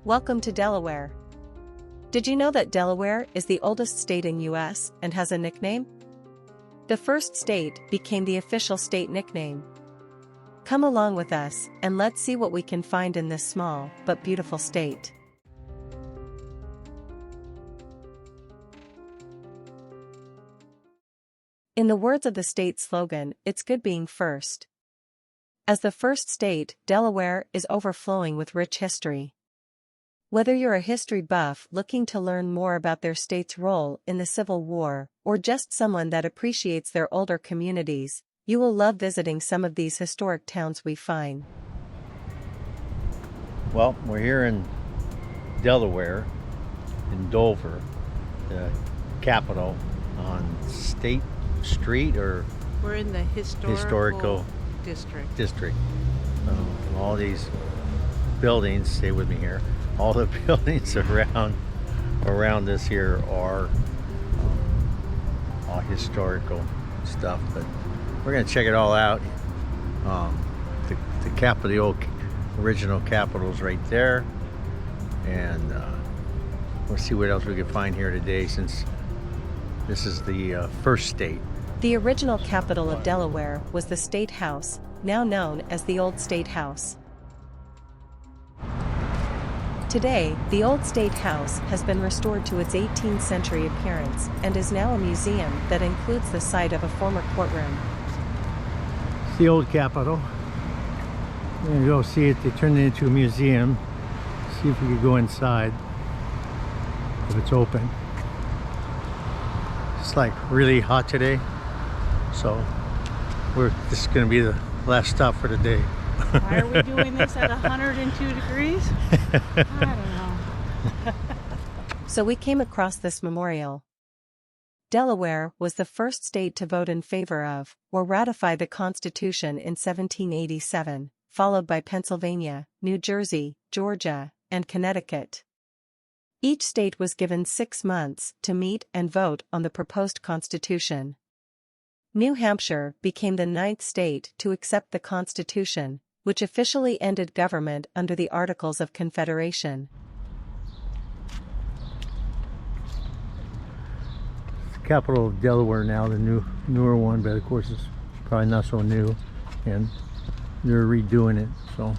Welcome to Delaware. Did you know that Delaware is the oldest state in US and has a nickname? The first state became the official state nickname. Come along with us and let's see what we can find in this small but beautiful state. In the words of the state slogan, it's good being first. As the first state, Delaware is overflowing with rich history. Whether you're a history buff looking to learn more about their state's role in the Civil War, or just someone that appreciates their older communities, you will love visiting some of these historic towns we find. Well, we're here in Delaware, in Dover, the capital, on State Street, or we're in the historical district. So all these buildings, stay with me here, all the buildings around us here are all historical stuff, but we're going to check it all out. The Capitol, the old original Capitol's right there, and we'll see what else we can find here today, since this is the first state. The original capital of Delaware was the State House, now known as the Old State House. Today, the Old State House has been restored to its 18th century appearance and is now a museum that includes the site of a former courtroom. It's the old Capitol. We're going to go see it. They turned it into a museum. See if we can go inside, if it's open. It's like really hot today, so this is going to be the last stop for the day. Why are we doing this at 102 degrees? I don't know. So we came across this memorial. Delaware was the first state to vote in favor of, or ratify the Constitution in 1787, followed by Pennsylvania, New Jersey, Georgia, and Connecticut. Each state was given 6 months to meet and vote on the proposed Constitution. New Hampshire became the 9th state to accept the Constitution, which officially ended government under the Articles of Confederation. It's the capital of Delaware now, the newer one, but of course it's probably not so new, and they're redoing it, so,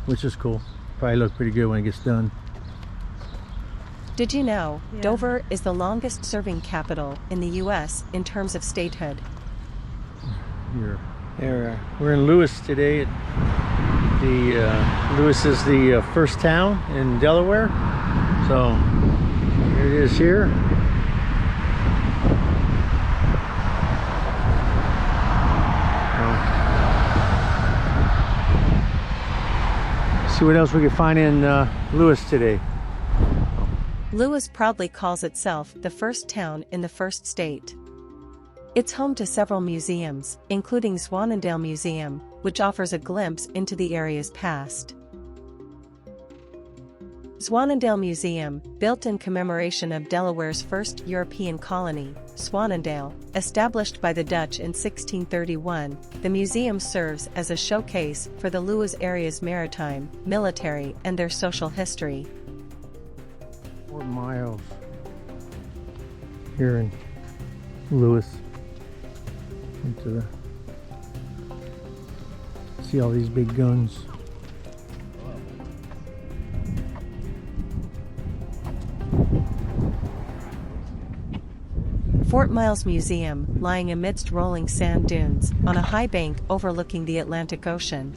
which is cool. Probably look pretty good when it gets done. Did you know Dover is the longest serving capital in the U.S. in terms of statehood? We're in Lewis today. Lewis is the first town in Delaware. So here it is here. See what else we can find in Lewis today. Lewis proudly calls itself the first town in the first state. It's home to several museums, including Swannendale Museum, which offers a glimpse into the area's past. Swannendale Museum, built in commemoration of Delaware's first European colony, Swannendale, established by the Dutch in 1631, the museum serves as a showcase for the Lewis area's maritime, military, and their social history. 4 miles here in Lewis. Into the, see all these big guns. Fort Miles Museum, lying amidst rolling sand dunes on a high bank overlooking the Atlantic Ocean.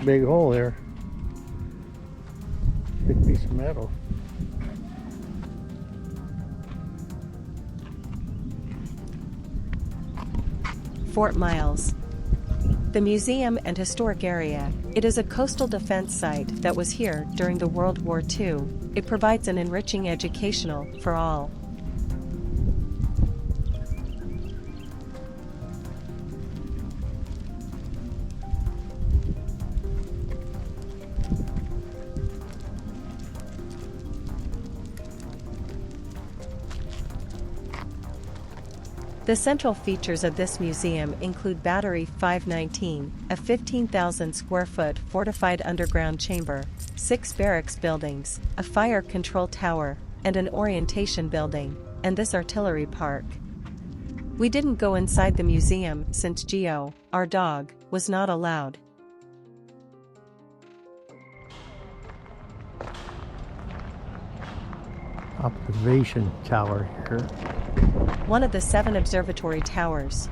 Big hole there. Big piece of metal. Fort Miles. The museum and historic area, it is a coastal defense site that was here during the World War II. It provides an enriching educational for all. The central features of this museum include Battery 519, a 15,000 square foot fortified underground chamber, 6 barracks buildings, a fire control tower, and an orientation building, and this artillery park. We didn't go inside the museum since Geo, our dog, was not allowed. Observation tower here. One of the 7 observatory towers.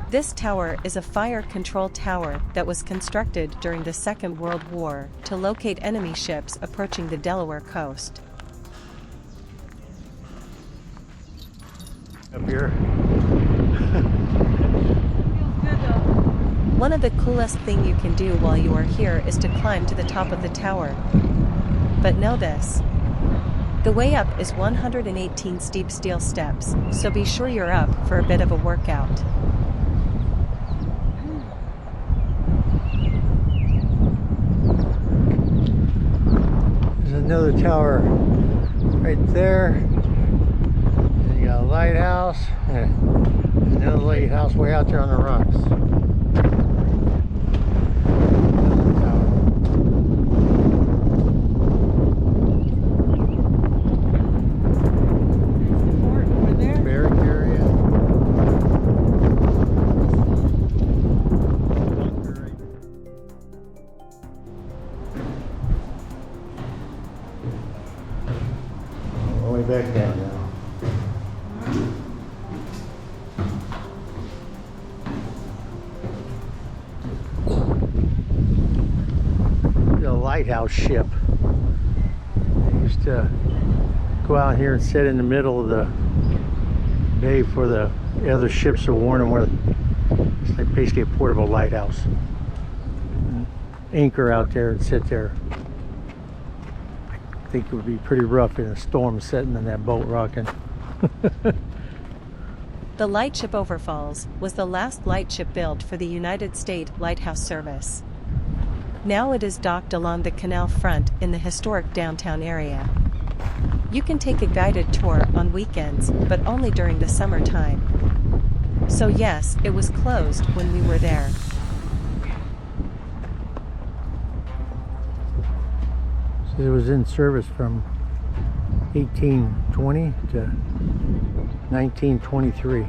This tower is a fire control tower that was constructed during the Second World War to locate enemy ships approaching the Delaware coast. Up here. One of the coolest things you can do while you are here is to climb to the top of the tower. But know this. The way up is 118 steep steel steps, so be sure you're up for a bit of a workout. There's another tower right there. And you got a lighthouse, and another lighthouse way out there on the rocks. Way back down now. The lighthouse ship. They used to go out here and sit in the middle of the bay for the other ships to warn them where it's like basically a portable lighthouse. Anchor out there and sit there. I think it would be pretty rough in a storm sitting in that boat rocking. The lightship Overfalls was the last lightship built for the United States Lighthouse Service. Now it is docked along the canal front in the historic downtown area. You can take a guided tour on weekends, but only during the summertime. So yes, it was closed when we were there. It was in service from 1820 to 1923.